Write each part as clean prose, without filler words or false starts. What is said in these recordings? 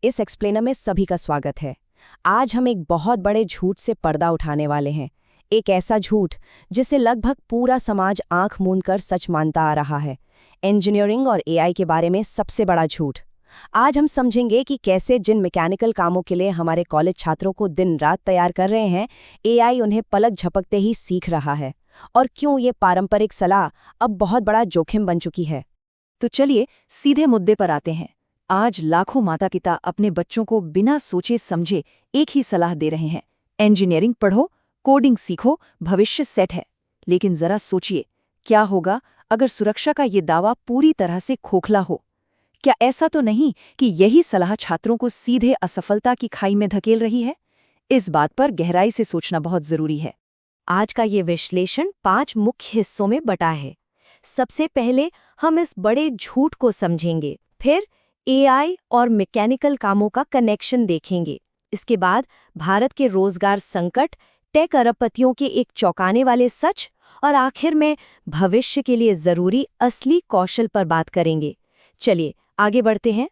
इस एक्सप्लेनर में सभी का स्वागत है। आज हम एक बहुत बड़े झूठ से पर्दा उठाने वाले हैं। एक ऐसा झूठ जिसे लगभग पूरा समाज आंख मूंद कर सच मानता आ रहा है। इंजीनियरिंग और एआई के बारे में सबसे बड़ा झूठ। आज हम समझेंगे कि कैसे जिन मैकेनिकल कामों के लिए हमारे कॉलेज छात्रों को दिन रात तैयार कर रहे हैं, एआई उन्हें पलक झपकते ही सीख रहा है, और क्यों ये पारंपरिक सलाह अब बहुत बड़ा जोखिम बन चुकी है। तो चलिए सीधे मुद्दे पर आते हैं। आज लाखों माता पिता अपने बच्चों को बिना सोचे समझे एक ही सलाह दे रहे हैं, इंजीनियरिंग पढ़ो, कोडिंग सीखो, भविष्य सेट है। लेकिन जरा सोचिए, क्या होगा अगर सुरक्षा का ये दावा पूरी तरह से खोखला हो? क्या ऐसा तो नहीं कि यही सलाह छात्रों को सीधे असफलता की खाई में धकेल रही है? इस बात पर गहराई से सोचना बहुत जरूरी है। आज का ये विश्लेषण 5 मुख्य हिस्सों में बटा है। सबसे पहले हम इस बड़े झूठ को समझेंगे, फिर एआई और मैकेनिकल कामों का कनेक्शन देखेंगे। इसके बाद भारत के रोजगार संकट, टेक अरबपतियों के एक चौंकाने वाले सच, और आखिर में भविष्य के लिए जरूरी असली कौशल पर बात करेंगे। चलिए आगे बढ़ते हैं।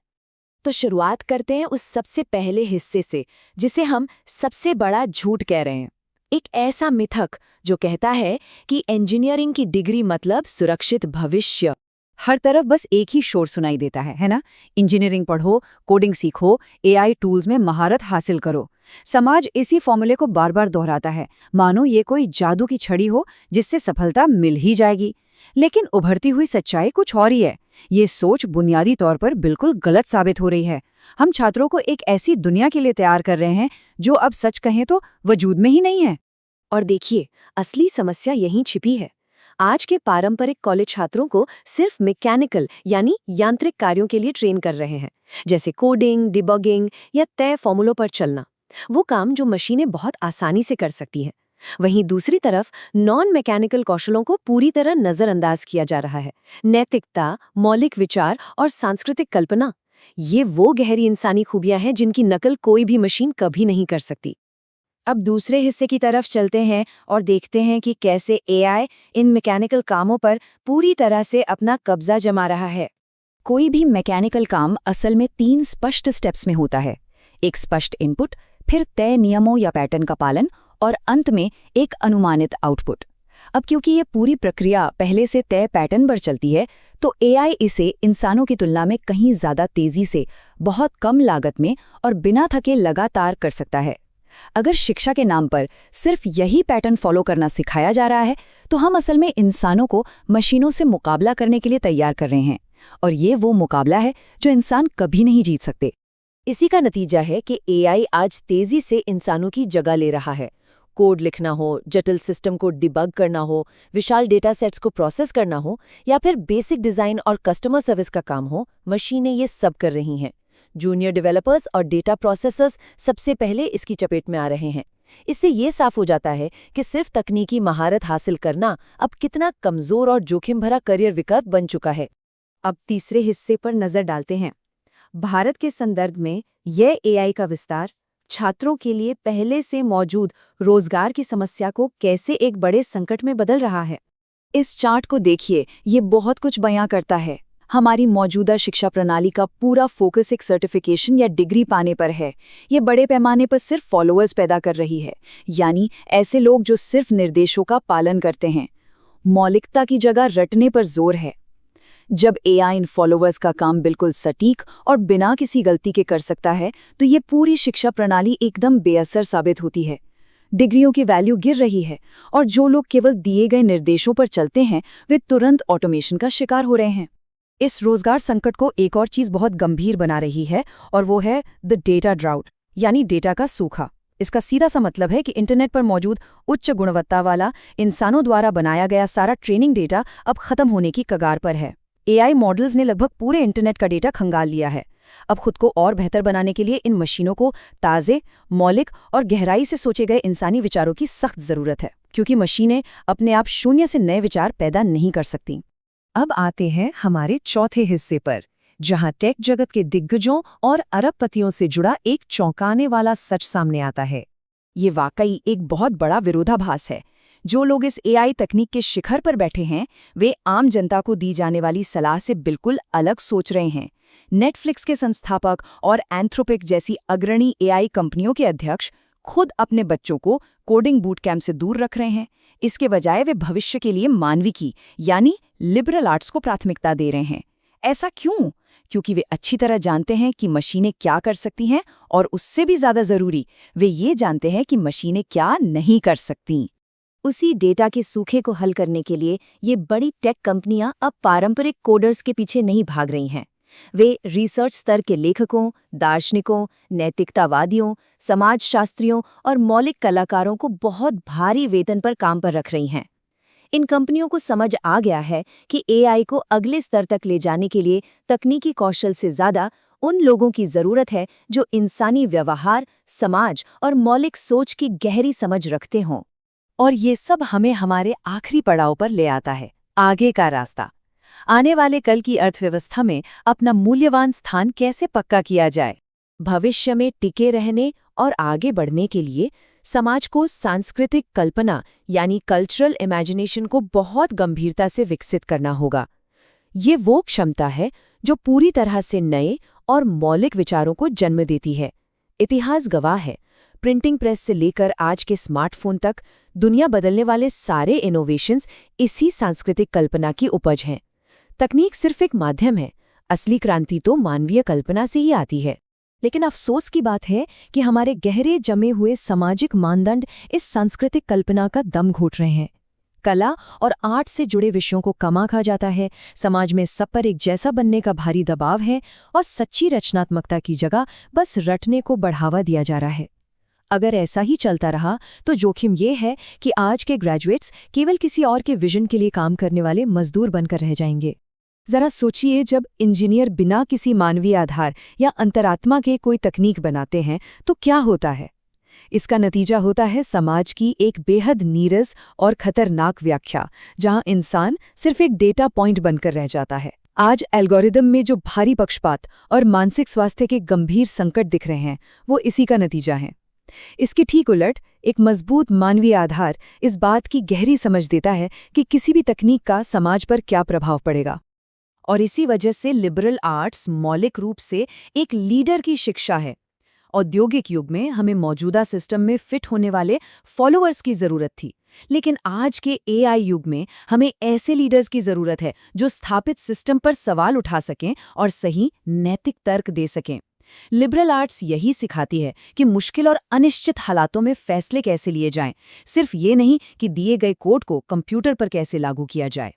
तो शुरुआत करते हैं उस सबसे पहले हिस्से से, जिसे हम सबसे बड़ा झूठ कह रहे हैं। एक ऐसा मिथक जो कहता है कि इंजीनियरिंग की डिग्री मतलब सुरक्षित भविष्य। हर तरफ बस एक ही शोर सुनाई देता है ना? इंजीनियरिंग पढ़ो, कोडिंग सीखो, एआई टूल्स में महारत हासिल करो। समाज इसी फॉर्मूले को बार बार दोहराता है, मानो ये कोई जादू की छड़ी हो जिससे सफलता मिल ही जाएगी। लेकिन उभरती हुई सच्चाई कुछ और ही है। ये सोच बुनियादी तौर पर बिल्कुल गलत साबित हो रही है। हम छात्रों को एक ऐसी दुनिया के लिए तैयार कर रहे हैं जो अब सच कहें तो वजूद में ही नहीं है। और देखिए, असली समस्या यहीं छिपी है। आज के पारंपरिक कॉलेज छात्रों को सिर्फ मैकेनिकल यानी यांत्रिक कार्यों के लिए ट्रेन कर रहे हैं, जैसे कोडिंग, डिबगिंग या तय फॉर्मूलों पर चलना। वो काम जो मशीनें बहुत आसानी से कर सकती हैं। वहीं दूसरी तरफ नॉन मैकेनिकल कौशलों को पूरी तरह नजरअंदाज किया जा रहा है। नैतिकता, मौलिक विचार और सांस्कृतिक कल्पना, ये वो गहरी इंसानी खूबियां हैं जिनकी नकल कोई भी मशीन कभी नहीं कर सकती। अब दूसरे हिस्से की तरफ चलते हैं और देखते हैं कि कैसे एआई इन मैकेनिकल कामों पर पूरी तरह से अपना कब्जा जमा रहा है। कोई भी मैकेनिकल काम असल में 3 स्पष्ट स्टेप्स में होता है। एक स्पष्ट इनपुट, फिर तय नियमों या पैटर्न का पालन, और अंत में एक अनुमानित आउटपुट। अब क्योंकि ये पूरी प्रक्रिया पहले से तय पैटर्न पर चलती है, तो एआई इसे इंसानों की तुलना में कहीं ज़्यादा तेज़ी से, बहुत कम लागत में और बिना थके लगातार कर सकता है। अगर शिक्षा के नाम पर सिर्फ यही पैटर्न फॉलो करना सिखाया जा रहा है, तो हम असल में इंसानों को मशीनों से मुकाबला करने के लिए तैयार कर रहे हैं, और ये वो मुकाबला है जो इंसान कभी नहीं जीत सकते। इसी का नतीजा है कि एआई आज तेजी से इंसानों की जगह ले रहा है। कोड लिखना हो, जटिल सिस्टम को डिबग करना हो, विशाल डेटा सेट्स को प्रोसेस करना हो, या फिर बेसिक डिजाइन और कस्टमर सर्विस का काम हो, मशीनें ये सब कर रही हैं। जूनियर डेवलपर्स और डेटा प्रोसेसर्स सबसे पहले इसकी चपेट में आ रहे हैं। इससे ये साफ हो जाता है कि सिर्फ तकनीकी महारत हासिल करना अब कितना कमजोर और जोखिम भरा करियर विकल्प बन चुका है। अब तीसरे हिस्से पर नजर डालते हैं। भारत के संदर्भ में यह एआई का विस्तार छात्रों के लिए पहले से मौजूद रोजगार की समस्या को कैसे एक बड़े संकट में बदल रहा है। इस चार्ट को देखिए, ये बहुत कुछ बयां करता है। हमारी मौजूदा शिक्षा प्रणाली का पूरा फोकस एक सर्टिफिकेशन या डिग्री पाने पर है। ये बड़े पैमाने पर सिर्फ फॉलोअर्स पैदा कर रही है, यानी ऐसे लोग जो सिर्फ निर्देशों का पालन करते हैं। मौलिकता की जगह रटने पर जोर है। जब एआई इन फॉलोअर्स का काम बिल्कुल सटीक और बिना किसी गलती के कर सकता है, तो ये पूरी शिक्षा प्रणाली एकदम बेअसर साबित होती है। डिग्रियों की वैल्यू गिर रही है, और जो लोग केवल दिए गए निर्देशों पर चलते हैं, वे तुरंत ऑटोमेशन का शिकार हो रहे हैं। इस रोजगार संकट को एक और चीज बहुत गंभीर बना रही है, और वो है द डेटा ड्राउट, यानी डेटा का सूखा। इसका सीधा सा मतलब है कि इंटरनेट पर मौजूद उच्च गुणवत्ता वाला इंसानों द्वारा बनाया गया सारा ट्रेनिंग डेटा अब खत्म होने की कगार पर है। एआई मॉडल्स ने लगभग पूरे इंटरनेट का डेटा खंगाल लिया है। अब खुद को और बेहतर बनाने के लिए इन मशीनों को ताज़े, मौलिक और गहराई से सोचे गए इंसानी विचारों की सख्त ज़रूरत है, क्योंकि मशीनें अपने आप शून्य से नए विचार पैदा नहीं कर सकती। अब आते हैं हमारे चौथे हिस्से पर, जहां टेक जगत के दिग्गजों और अरबपतियों से जुड़ा एक चौंकाने वाला सच सामने आता है। ये वाकई एक बहुत बड़ा विरोधाभास है। जो लोग इस एआई तकनीक के शिखर पर बैठे हैं, वे आम जनता को दी जाने वाली सलाह से बिल्कुल अलग सोच रहे हैं। नेटफ्लिक्स के संस्थापक और एंथ्रोपिक जैसी अग्रणी एआई कंपनियों के अध्यक्ष खुद अपने बच्चों को कोडिंग बूट कैंप से दूर रख रहे हैं। इसके बजाय वे भविष्य के लिए मानविकी यानी लिबरल आर्ट्स को प्राथमिकता दे रहे हैं। ऐसा क्यों? क्योंकि वे अच्छी तरह जानते हैं कि मशीनें क्या कर सकती हैं, और उससे भी ज्यादा जरूरी, वे ये जानते हैं कि मशीनें क्या नहीं कर सकती। उसी डेटा के सूखे को हल करने के लिए ये बड़ी टेक कंपनियां अब पारंपरिक कोडर्स के पीछे नहीं भाग रही हैं। वे रिसर्च स्तर के लेखकों, दार्शनिकों, नैतिकतावादियों, समाजशास्त्रियों और मौलिक कलाकारों को बहुत भारी वेतन पर काम पर रख रही हैं। इन कंपनियों को समझ आ गया है कि एआई को अगले स्तर तक ले जाने के लिए तकनीकी कौशल से ज्यादा उन लोगों की जरूरत है जो इंसानी व्यवहार, समाज और मौलिक सोच की गहरी समझ रखते हों। और ये सब हमें हमारे आखिरी पड़ाव पर ले आता है, आगे का रास्ता। आने वाले कल की अर्थव्यवस्था में अपना मूल्यवान स्थान कैसे पक्का किया जाए। भविष्य में टिके रहने और आगे बढ़ने के लिए समाज को सांस्कृतिक कल्पना यानी कल्चरल इमेजिनेशन को बहुत गंभीरता से विकसित करना होगा। ये वो क्षमता है जो पूरी तरह से नए और मौलिक विचारों को जन्म देती है। इतिहास गवाह है, प्रिंटिंग प्रेस से लेकर आज के स्मार्टफोन तक दुनिया बदलने वाले सारे इनोवेशंस इसी सांस्कृतिक कल्पना की उपज हैं। तकनीक सिर्फ एक माध्यम है, असली क्रांति तो मानवीय कल्पना से ही आती है। लेकिन अफसोस की बात है कि हमारे गहरे जमे हुए सामाजिक मानदंड इस सांस्कृतिक कल्पना का दम घोट रहे हैं। कला और आर्ट से जुड़े विषयों को कमा खा जाता है, समाज में सब पर एक जैसा बनने का भारी दबाव है और सच्ची रचनात्मकता की जगह बस रटने को बढ़ावा दिया जा रहा है। अगर ऐसा ही चलता रहा तो जोखिम ये है कि आज के ग्रेजुएट्स केवल किसी और के विजन के लिए काम करने वाले मजदूर बनकर रह जाएंगे। जरा सोचिए, जब इंजीनियर बिना किसी मानवीय आधार या अंतरात्मा के कोई तकनीक बनाते हैं तो क्या होता है? इसका नतीजा होता है समाज की एक बेहद नीरस और खतरनाक व्याख्या, जहां इंसान सिर्फ एक डेटा पॉइंट बनकर रह जाता है। आज एल्गोरिदम में जो भारी पक्षपात और मानसिक स्वास्थ्य के गंभीर संकट दिख रहे हैं, वो इसी का नतीजा है। इसके ठीक उलट एक मजबूत मानवीय आधार इस बात की गहरी समझ देता है कि किसी भी तकनीक का समाज पर क्या प्रभाव पड़ेगा। और इसी वजह से लिबरल आर्ट्स मौलिक रूप से एक लीडर की शिक्षा है। औद्योगिक युग में हमें मौजूदा सिस्टम में फिट होने वाले फॉलोअर्स की जरूरत थी, लेकिन आज के एआई युग में हमें ऐसे लीडर्स की जरूरत है जो स्थापित सिस्टम पर सवाल उठा सकें और सही नैतिक तर्क दे सकें। लिबरल आर्ट्स यही सिखाती है कि मुश्किल और अनिश्चित हालातों में फैसले कैसे लिए जाएं, सिर्फ ये नहीं कि दिए गए कोड को कंप्यूटर पर कैसे लागू किया जाए।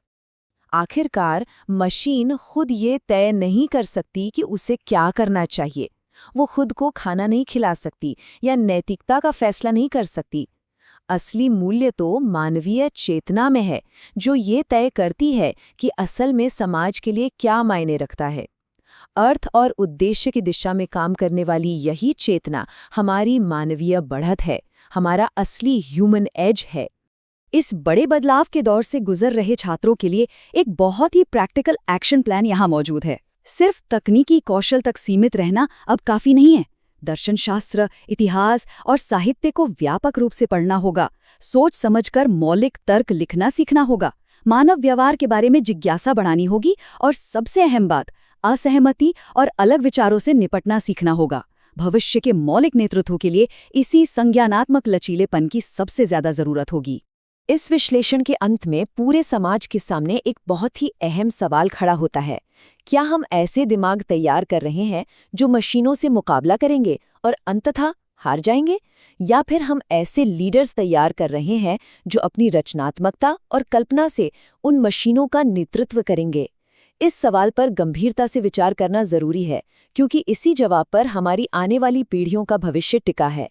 आखिरकार मशीन खुद ये तय नहीं कर सकती कि उसे क्या करना चाहिए। वो खुद को खाना नहीं खिला सकती या नैतिकता का फैसला नहीं कर सकती। असली मूल्य तो मानवीय चेतना में है, जो ये तय करती है कि असल में समाज के लिए क्या मायने रखता है। अर्थ और उद्देश्य की दिशा में काम करने वाली यही चेतना हमारी मानवीय बढ़त है, हमारा असली ह्यूमन एज है। इस बड़े बदलाव के दौर से गुजर रहे छात्रों के लिए एक बहुत ही प्रैक्टिकल एक्शन प्लान यहाँ मौजूद है। सिर्फ तकनीकी कौशल तक सीमित रहना अब काफी नहीं है। दर्शन शास्त्र, इतिहास और साहित्य को व्यापक रूप से पढ़ना होगा, सोच समझकर मौलिक तर्क लिखना सीखना होगा, मानव व्यवहार के बारे में जिज्ञासा बढ़ानी होगी और सबसे अहम बात, असहमति और अलग विचारों से निपटना सीखना होगा। भविष्य के मौलिक नेतृत्व के लिए इसी संज्ञानात्मक लचीलेपन की सबसे ज्यादा जरूरत होगी। इस विश्लेषण के अंत में पूरे समाज के सामने एक बहुत ही अहम सवाल खड़ा होता है। क्या हम ऐसे दिमाग तैयार कर रहे हैं जो मशीनों से मुकाबला करेंगे और अंततः हार जाएंगे, या फिर हम ऐसे लीडर्स तैयार कर रहे हैं जो अपनी रचनात्मकता और कल्पना से उन मशीनों का नेतृत्व करेंगे? इस सवाल पर गंभीरता से विचार करना जरूरी है, क्योंकि इसी जवाब पर हमारी आने वाली पीढ़ियों का भविष्य टिका है।